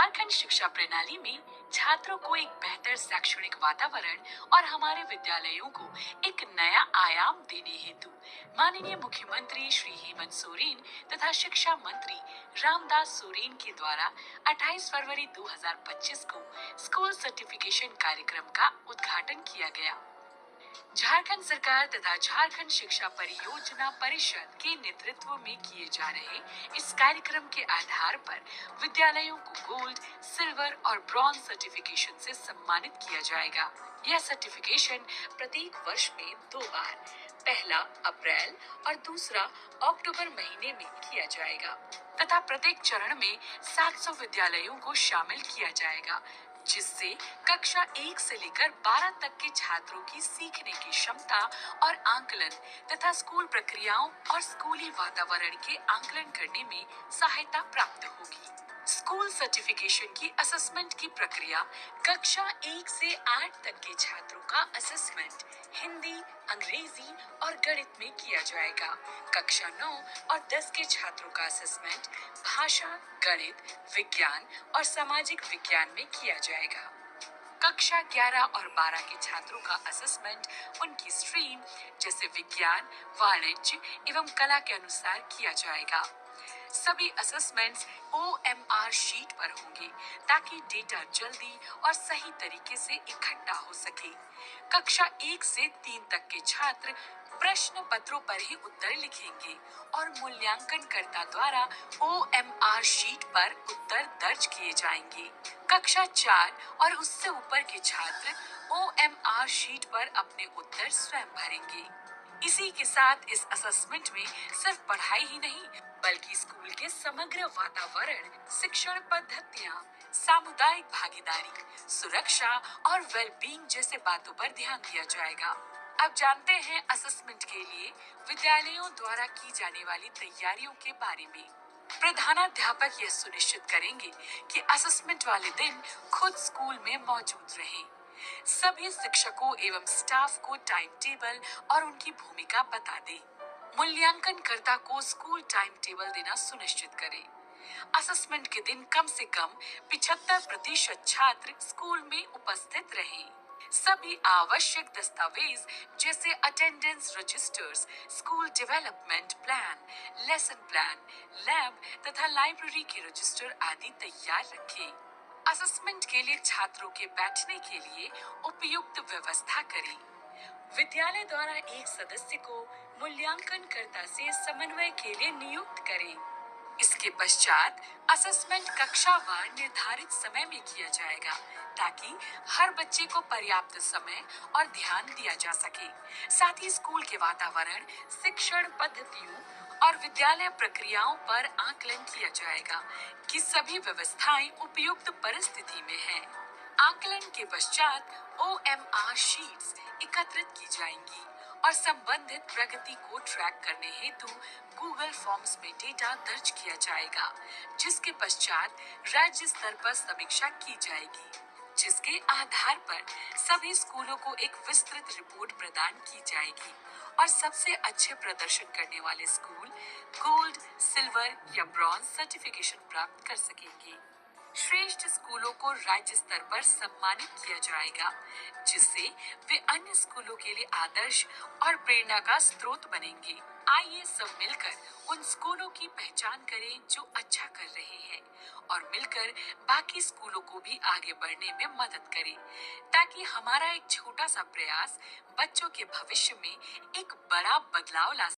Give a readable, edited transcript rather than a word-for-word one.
झारखंड शिक्षा प्रणाली में छात्रों को एक बेहतर शैक्षणिक वातावरण और हमारे विद्यालयों को एक नया आयाम देने हेतु माननीय मुख्यमंत्री श्री हेमंत सोरेन तथा शिक्षा मंत्री रामदास सोरेन के द्वारा 28 फरवरी 2025 को स्कूल सर्टिफिकेशन कार्यक्रम का उद्घाटन किया गया। झारखंड सरकार तथा झारखंड शिक्षा परियोजना परिषद के नेतृत्व में किए जा रहे इस कार्यक्रम के आधार पर विद्यालयों को गोल्ड, सिल्वर और ब्रॉन्ज सर्टिफिकेशन से सम्मानित किया जाएगा। यह सर्टिफिकेशन प्रत्येक वर्ष में 2 बार, पहला अप्रैल और दूसरा अक्टूबर महीने में किया जाएगा तथा प्रत्येक चरण में 700 विद्यालयों को शामिल किया जाएगा, जिससे कक्षा 1 से लेकर 12 तक के छात्रों की सीखने की क्षमता और आंकलन तथा स्कूल प्रक्रियाओं और स्कूली वातावरण के आंकलन करने में सहायता प्राप्त होगी। स्कूल सर्टिफिकेशन की असेसमेंट की प्रक्रिया कक्षा 1 से 8 तक के छात्रों का असेसमेंट हिंदी, अंग्रेजी और गणित में किया जाएगा। कक्षा 9 और 10 के छात्रों का असेसमेंट भाषा, गणित, विज्ञान और सामाजिक विज्ञान में किया जाएगा। कक्षा 11 और 12 के छात्रों का असेसमेंट उनकी स्ट्रीम जैसे विज्ञान, वाणिज्य एवं कला के अनुसार किया जाएगा। सभी असेसमेंट्स OMR शीट पर होंगे ताकि डेटा जल्दी और सही तरीके से इकट्ठा हो सके। कक्षा 1 से 3 तक के छात्र प्रश्न पत्रों पर ही उत्तर लिखेंगे और मूल्यांकनकर्ता द्वारा OMR शीट पर उत्तर दर्ज किए जाएंगे। कक्षा 4 और उससे ऊपर के छात्र OMR शीट पर अपने उत्तर स्वयं भरेंगे। इसी के साथ इस असेसमेंट में सिर्फ पढ़ाई ही नहीं बल्कि स्कूल के समग्र वातावरण, शिक्षण पद्धतियाँ, सामुदायिक भागीदारी, सुरक्षा और वेलबींग जैसे बातों पर ध्यान दिया जाएगा। अब जानते हैं असेसमेंट के लिए विद्यालयों द्वारा की जाने वाली तैयारियों के बारे में। प्रधानाध्यापक यह सुनिश्चित करेंगे कि असेसमेंट वाले दिन खुद स्कूल में मौजूद रहें। सभी शिक्षकों एवं स्टाफ को टाइम टेबल और उनकी भूमिका बता दें। मूल्यांकनकर्ता को स्कूल टाइम टेबल देना सुनिश्चित करें। असेसमेंट के दिन कम से कम 75% छात्र स्कूल में उपस्थित रहें। सभी आवश्यक दस्तावेज जैसे attendance registers, school development plan, lesson plan, lab तथा लाइब्रेरी के रजिस्टर आदि तैयार रखें। असेसमेंट के लिए छात्रों के बैठने के लिए उपयुक्त व्यवस्था करें। विद्यालय द्वारा एक सदस्य को मूल्यांकनकर्ता से समन्वय के लिए नियुक्त करें। इसके पश्चात असेसमेंट कक्षावार निर्धारित समय में किया जाएगा ताकि हर बच्चे को पर्याप्त समय और ध्यान दिया जा सके। साथ ही स्कूल के वातावरण, शिक्षण पद्धतियों और विद्यालय प्रक्रियाओं पर आकलन किया जाएगा कि सभी व्यवस्थाएं उपयुक्त परिस्थिति में हैं। आकलन के पश्चात OMR शीट्स एकत्रित की जाएंगी और संबंधित प्रगति को ट्रैक करने हेतु गूगल फॉर्म्स में डेटा दर्ज किया जाएगा, जिसके पश्चात राज्य स्तर पर समीक्षा की जाएगी, जिसके आधार पर सभी स्कूलों को एक विस्तृत रिपोर्ट प्रदान की जाएगी और सबसे अच्छे प्रदर्शन करने वाले स्कूल गोल्ड, सिल्वर या ब्रॉन्ज सर्टिफिकेशन प्राप्त कर सकेंगे। श्रेष्ठ स्कूलों को राज्य स्तर पर सम्मानित किया जाएगा, जिससे वे अन्य स्कूलों के लिए आदर्श और प्रेरणा का स्रोत बनेंगे। आइए सब मिलकर उन स्कूलों की पहचान करें जो अच्छा कर रहे हैं और मिलकर बाकी स्कूलों को भी आगे बढ़ने में मदद करें, ताकि हमारा एक छोटा सा प्रयास बच्चों के भविष्य में एक बड़ा बदलाव ला